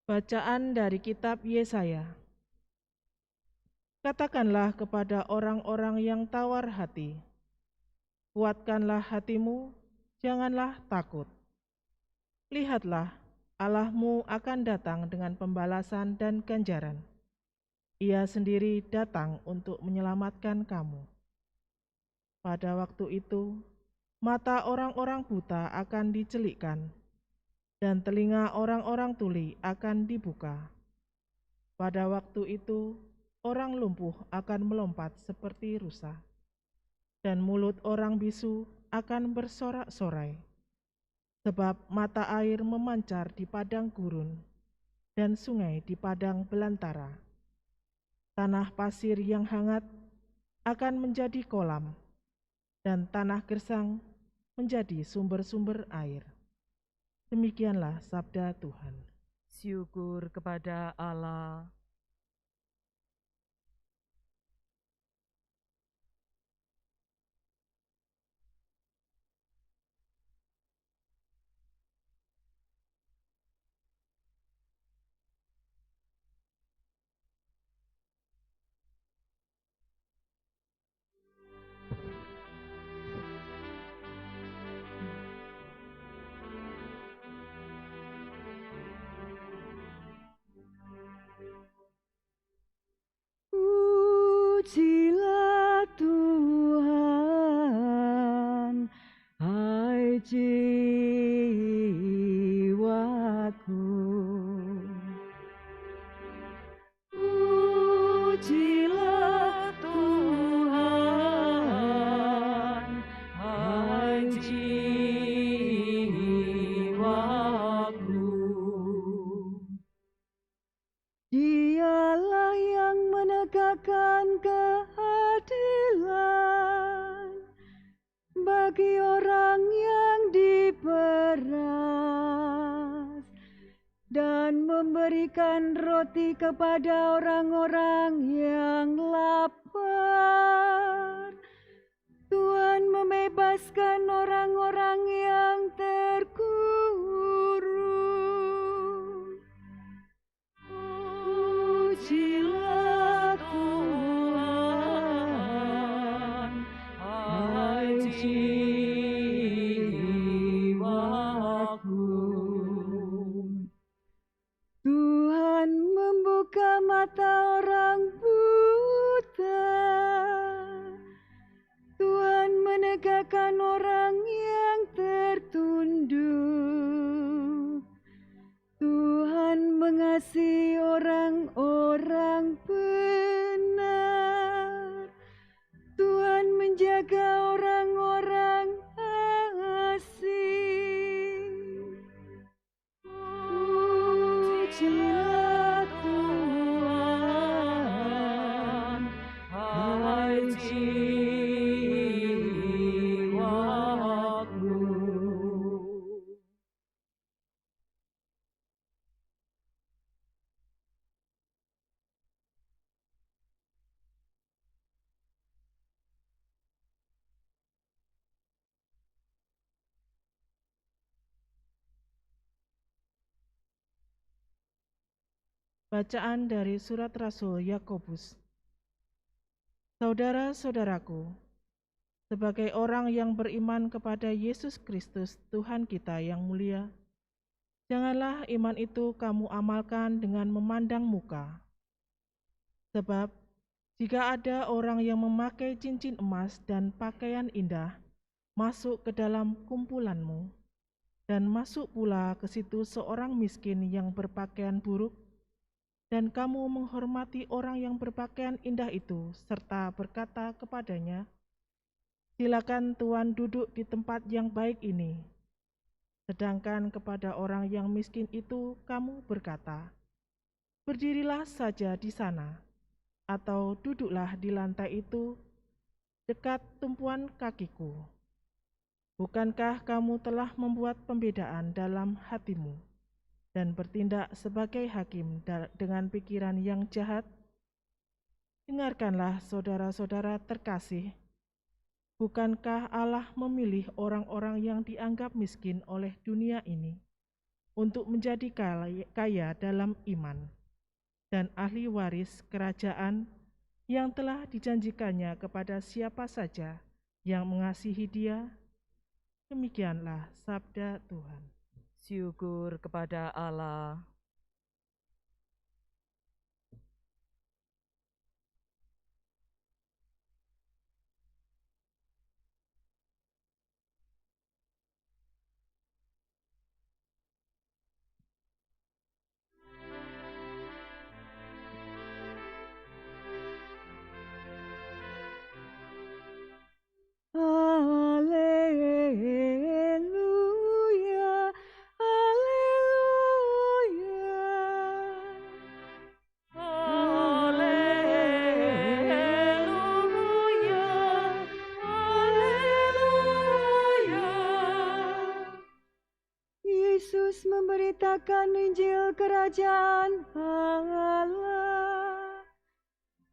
Bacaan dari kitab Yesaya. Katakanlah kepada orang-orang yang tawar hati, kuatkanlah hatimu, janganlah takut. Lihatlah, Allahmu akan datang dengan pembalasan dan ganjaran. Ia sendiri datang untuk menyelamatkan kamu. Pada waktu itu, mata orang-orang buta akan dicelikkan, dan telinga orang-orang tuli akan dibuka. Pada waktu itu, orang lumpuh akan melompat seperti rusa, dan mulut orang bisu akan bersorak-sorai. Sebab mata air memancar di padang gurun, dan sungai di padang belantara. Tanah pasir yang hangat akan menjadi kolam, dan tanah gersang menjadi sumber-sumber air. Demikianlah sabda Tuhan. Syukur kepada Allah. Pujilah Tuhan, hai jiwaku. Pujilah Tuhan, hai jiwaku. Dialah yang menegakkan keadilan bagi orang yang diperas dan memberikan roti kepada orang-orang yang lapar. Tuhan membebaskan orang-orang yang terkurung. Pujilah Tuhan, hai jiwaku. Tuhan membuka mata orang buta. Tuhan menegakkan orang yang tertunduk. Tuhan mengasihi orang-orang benar. Tuhan menjaga orang-orang asing. Pujilah Tuhan, hai jiwaku. Bacaan dari surat Rasul Yakobus. Saudara-saudaraku, sebagai orang yang beriman kepada Yesus Kristus Tuhan kita yang mulia, janganlah iman itu kamu amalkan dengan memandang muka. Sebab, jika ada orang yang memakai cincin emas dan pakaian indah masuk ke dalam kumpulanmu, dan masuk pula ke situ seorang miskin yang berpakaian buruk, dan kamu menghormati orang yang berpakaian indah itu, serta berkata kepadanya, "Silakan Tuan duduk di tempat yang baik ini." Sedangkan kepada orang yang miskin itu kamu berkata, "Berdirilah saja di sana," atau "Duduklah di lantai itu, dekat tumpuan kakiku." Bukankah kamu telah membuat pembedaan dalam hatimu dan bertindak sebagai hakim dengan pikiran yang jahat? Dengarkanlah saudara-saudara terkasih, bukankah Allah memilih orang-orang yang dianggap miskin oleh dunia ini untuk menjadi kaya dalam iman dan ahli waris kerajaan yang telah dijanjikannya kepada siapa saja yang mengasihi Dia. Demikianlah sabda Tuhan. Syukur kepada Allah. Haleluya, haleluya, haleluya, haleluya. Yesus memberitakan Injil Kerajaan Allah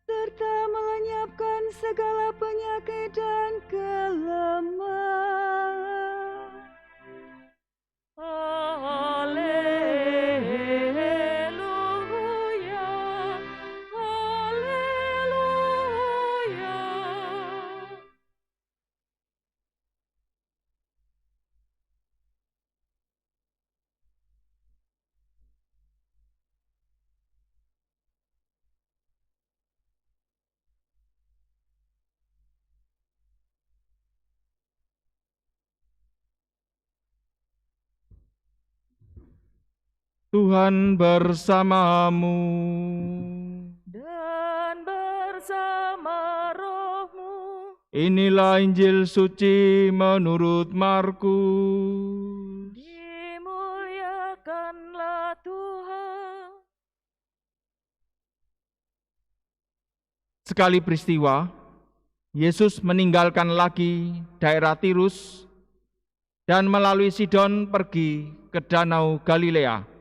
serta melenyapkan segala penyakit dan kelemahan. Haleluya, haleluya. Tuhan bersamamu. Dan bersama rohmu. Inilah Injil suci menurut Markus. Dimuliakanlah Tuhan. Sekali peristiwa, Yesus meninggalkan lagi daerah Tirus dan melalui Sidon pergi ke Danau Galilea,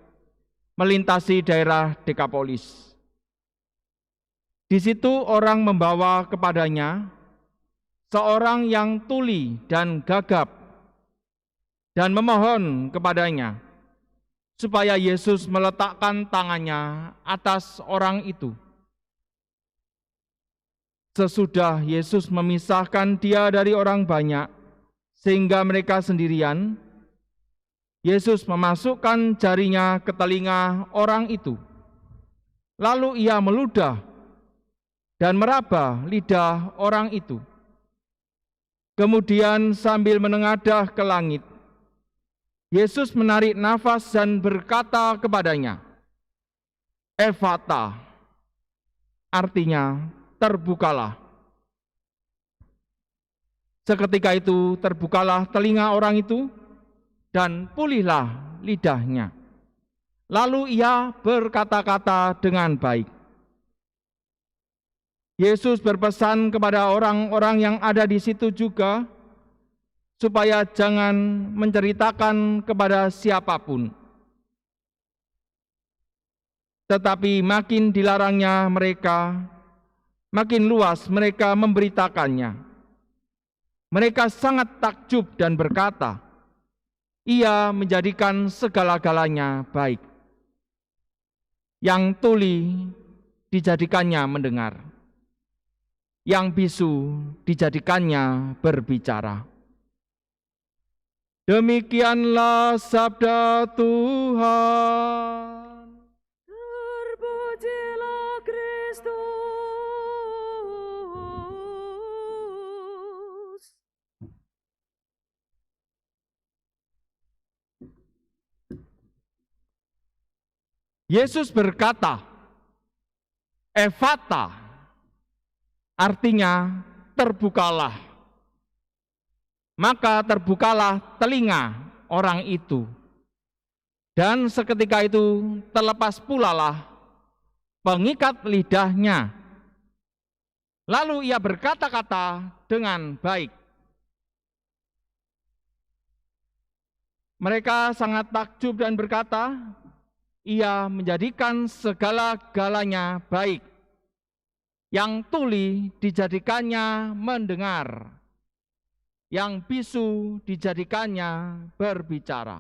melintasi daerah Dekapolis. Di situ orang membawa kepadanya seorang yang tuli dan gagap dan memohon kepadanya supaya Yesus meletakkan tangannya atas orang itu. Sesudah Yesus memisahkan dia dari orang banyak, sehingga mereka sendirian, Yesus memasukkan jarinya ke telinga orang itu. Lalu ia meludah dan meraba lidah orang itu. Kemudian sambil menengadah ke langit, Yesus menarik nafas dan berkata kepadanya, "Ephata," artinya terbukalah. Seketika itu terbukalah telinga orang itu dan pulihlah lidahnya. Lalu ia berkata-kata dengan baik. Yesus berpesan kepada orang-orang yang ada di situ juga supaya jangan menceritakan kepada siapapun. Tetapi makin dilarangnya mereka, makin luas mereka memberitakannya. Mereka sangat takjub dan berkata, "Ia menjadikan segala-galanya baik." Yang tuli dijadikannya mendengar, yang bisu dijadikannya berbicara. Demikianlah sabda Tuhan. Terpujilah Kristus. Yesus berkata, "Ephata," artinya terbukalah. Maka terbukalah telinga orang itu. Dan seketika itu terlepas pulalah pengikat lidahnya. Lalu ia berkata-kata dengan baik. Mereka sangat takjub dan berkata, "Ia menjadikan segala-galanya baik." Yang tuli dijadikannya mendengar, yang bisu dijadikannya berbicara.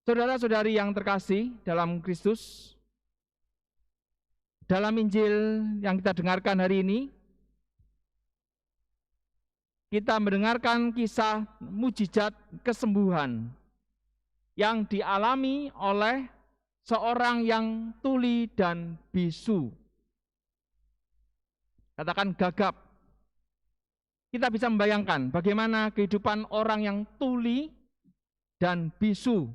Saudara-saudari yang terkasih dalam Kristus, dalam Injil yang kita dengarkan hari ini, kita mendengarkan kisah mujizat kesembuhan yang dialami oleh seorang yang tuli dan bisu. Katakan gagap. Kita bisa membayangkan bagaimana kehidupan orang yang tuli dan bisu.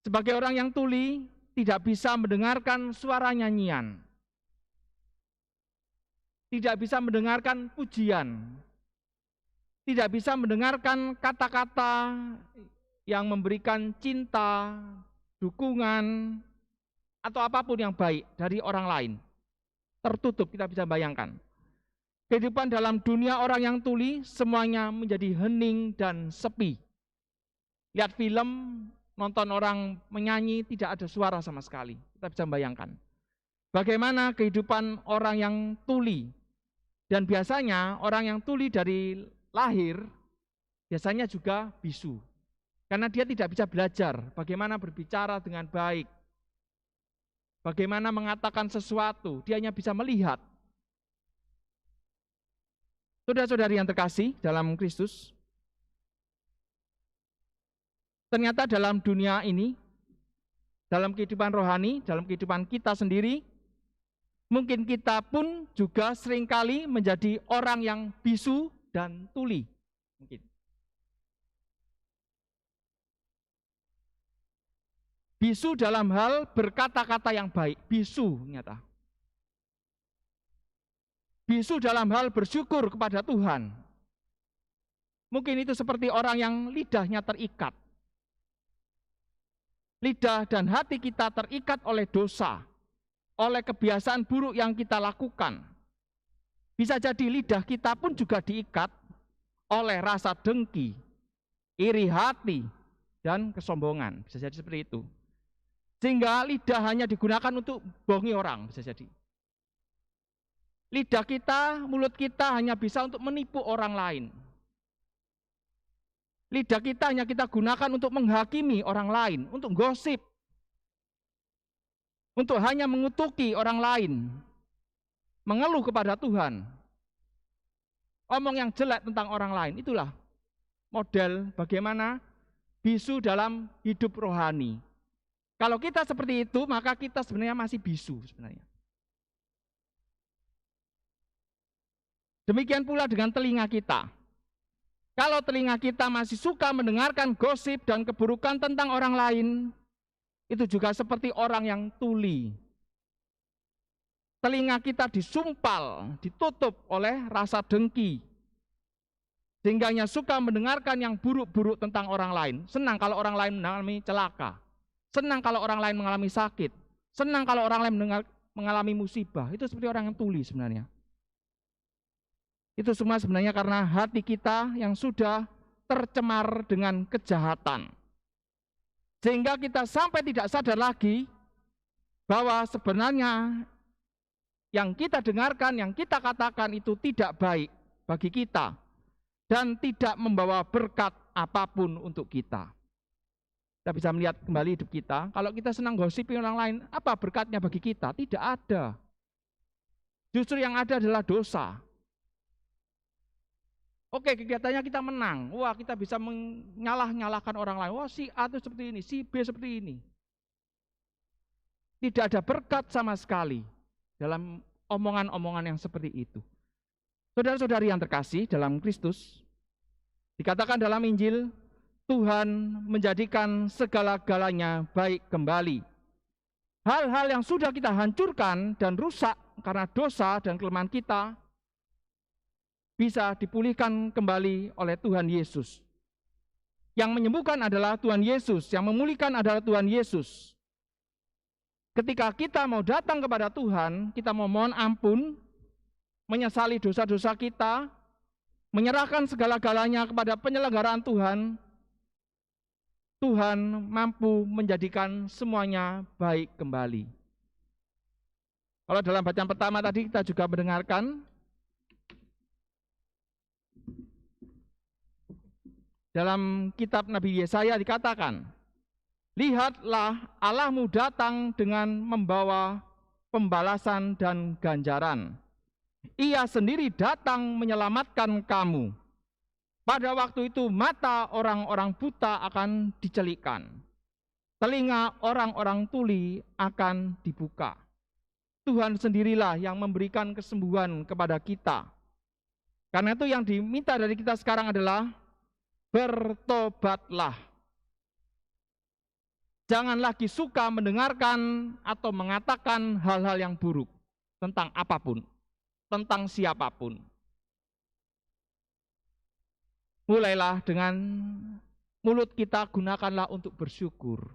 Sebagai orang yang tuli, tidak bisa mendengarkan suara nyanyian, tidak bisa mendengarkan pujian, tidak bisa mendengarkan kata-kata yang memberikan cinta, dukungan, atau apapun yang baik dari orang lain. Tertutup, kita bisa bayangkan. Kehidupan dalam dunia orang yang tuli, semuanya menjadi hening dan sepi. Lihat film, nonton orang menyanyi, tidak ada suara sama sekali. Kita bisa bayangkan. Bagaimana kehidupan orang yang tuli. Dan biasanya orang yang tuli dari lahir, biasanya juga bisu. Karena dia tidak bisa belajar bagaimana berbicara dengan baik. Bagaimana mengatakan sesuatu, dia hanya bisa melihat. Saudara-saudari yang terkasih dalam Kristus, ternyata dalam dunia ini, dalam kehidupan rohani, dalam kehidupan kita sendiri, mungkin kita pun juga seringkali menjadi orang yang bisu dan tuli. Mungkin. Bisu dalam hal berkata-kata yang baik, bisu nyata. Bisu dalam hal bersyukur kepada Tuhan. Mungkin itu seperti orang yang lidahnya terikat. Lidah dan hati kita terikat oleh dosa, oleh kebiasaan buruk yang kita lakukan. Bisa jadi lidah kita pun juga diikat oleh rasa dengki, iri hati, dan kesombongan. Bisa jadi seperti itu. Sehingga lidah hanya digunakan untuk bohongi orang, bisa jadi. Lidah kita, mulut kita hanya bisa untuk menipu orang lain. Lidah kita hanya kita gunakan untuk menghakimi orang lain, untuk gosip, untuk hanya mengutuki orang lain, mengeluh kepada Tuhan, omong yang jelek tentang orang lain. Itulah model bagaimana bisu dalam hidup rohani. Kalau kita seperti itu, maka kita sebenarnya masih bisu sebenarnya. Demikian pula dengan telinga kita. Kalau telinga kita masih suka mendengarkan gosip dan keburukan tentang orang lain, itu juga seperti orang yang tuli. Telinga kita disumpal, ditutup oleh rasa dengki. Sehingga hanya suka mendengarkan yang buruk-buruk tentang orang lain. Senang kalau orang lain mengalami celaka. Senang kalau orang lain mengalami sakit. Senang kalau orang lain mengalami musibah. Itu seperti orang yang tuli sebenarnya. Itu semua sebenarnya karena hati kita yang sudah tercemar dengan kejahatan. Sehingga kita sampai tidak sadar lagi bahwa sebenarnya yang kita dengarkan, yang kita katakan itu tidak baik bagi kita dan tidak membawa berkat apapun untuk kita. Kita bisa melihat kembali hidup kita, kalau kita senang gosipin orang lain, apa berkatnya bagi kita? Tidak ada. Justru yang ada adalah dosa. Oke, kegiatannya kita menang. Wah, kita bisa menyalah-nyalahkan orang lain. Wah, si A itu seperti ini, si B seperti ini. Tidak ada berkat sama sekali dalam omongan-omongan yang seperti itu. Saudara-saudari yang terkasih dalam Kristus, dikatakan dalam Injil, Tuhan menjadikan segala-galanya baik kembali. Hal-hal yang sudah kita hancurkan dan rusak karena dosa dan kelemahan kita, bisa dipulihkan kembali oleh Tuhan Yesus. Yang menyembuhkan adalah Tuhan Yesus, yang memulihkan adalah Tuhan Yesus. Ketika kita mau datang kepada Tuhan, kita mau mohon ampun, menyesali dosa-dosa kita, menyerahkan segala-galanya kepada penyelenggaraan Tuhan, Tuhan mampu menjadikan semuanya baik kembali. Kalau dalam bacaan pertama tadi kita juga mendengarkan, dalam kitab Nabi Yesaya dikatakan, Lihatlah, Allahmu datang dengan membawa pembalasan dan ganjaran. Ia sendiri datang menyelamatkan kamu. Pada waktu itu mata orang-orang buta akan dicelikkan, telinga orang-orang tuli akan dibuka. Tuhan sendirilah yang memberikan kesembuhan kepada kita. Karena itu yang diminta dari kita sekarang adalah bertobatlah. Jangan lagi suka mendengarkan atau mengatakan hal-hal yang buruk tentang apapun, tentang siapapun. Mulailah dengan mulut kita, gunakanlah untuk bersyukur.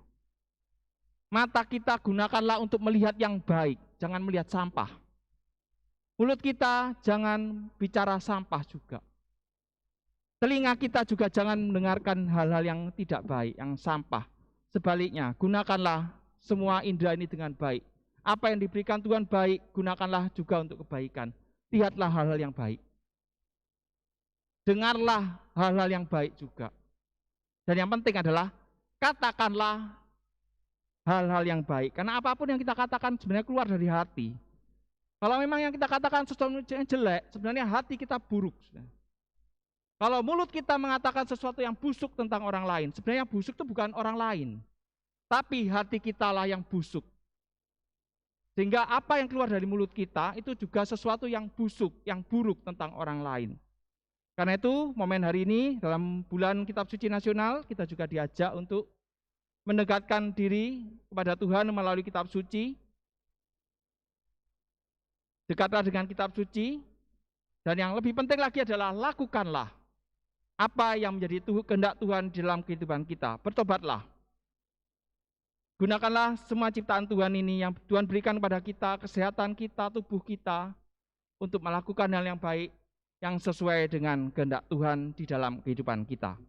Mata kita gunakanlah untuk melihat yang baik, jangan melihat sampah. Mulut kita jangan bicara sampah juga. Telinga kita juga jangan mendengarkan hal-hal yang tidak baik, yang sampah. Sebaliknya, gunakanlah semua indera ini dengan baik. Apa yang diberikan Tuhan baik, gunakanlah juga untuk kebaikan. Lihatlah hal-hal yang baik. Dengarlah hal-hal yang baik juga. Dan yang penting adalah, katakanlah hal-hal yang baik. Karena apapun yang kita katakan sebenarnya keluar dari hati. Kalau memang yang kita katakan sesuatu yang jelek, sebenarnya hati kita buruk. Kalau mulut kita mengatakan sesuatu yang busuk tentang orang lain, sebenarnya yang busuk itu bukan orang lain, tapi hati kita lah yang busuk. Sehingga apa yang keluar dari mulut kita itu juga sesuatu yang busuk, yang buruk tentang orang lain. Karena itu momen hari ini dalam bulan Kitab Suci Nasional kita juga diajak untuk mendekatkan diri kepada Tuhan melalui Kitab Suci. Dekatlah dengan Kitab Suci, dan yang lebih penting lagi adalah lakukanlah apa yang menjadi kehendak Tuhan di dalam kehidupan kita. Bertobatlah. Gunakanlah semua ciptaan Tuhan ini yang Tuhan berikan kepada kita, kesehatan kita, tubuh kita, untuk melakukan hal yang baik, yang sesuai dengan kehendak Tuhan di dalam kehidupan kita.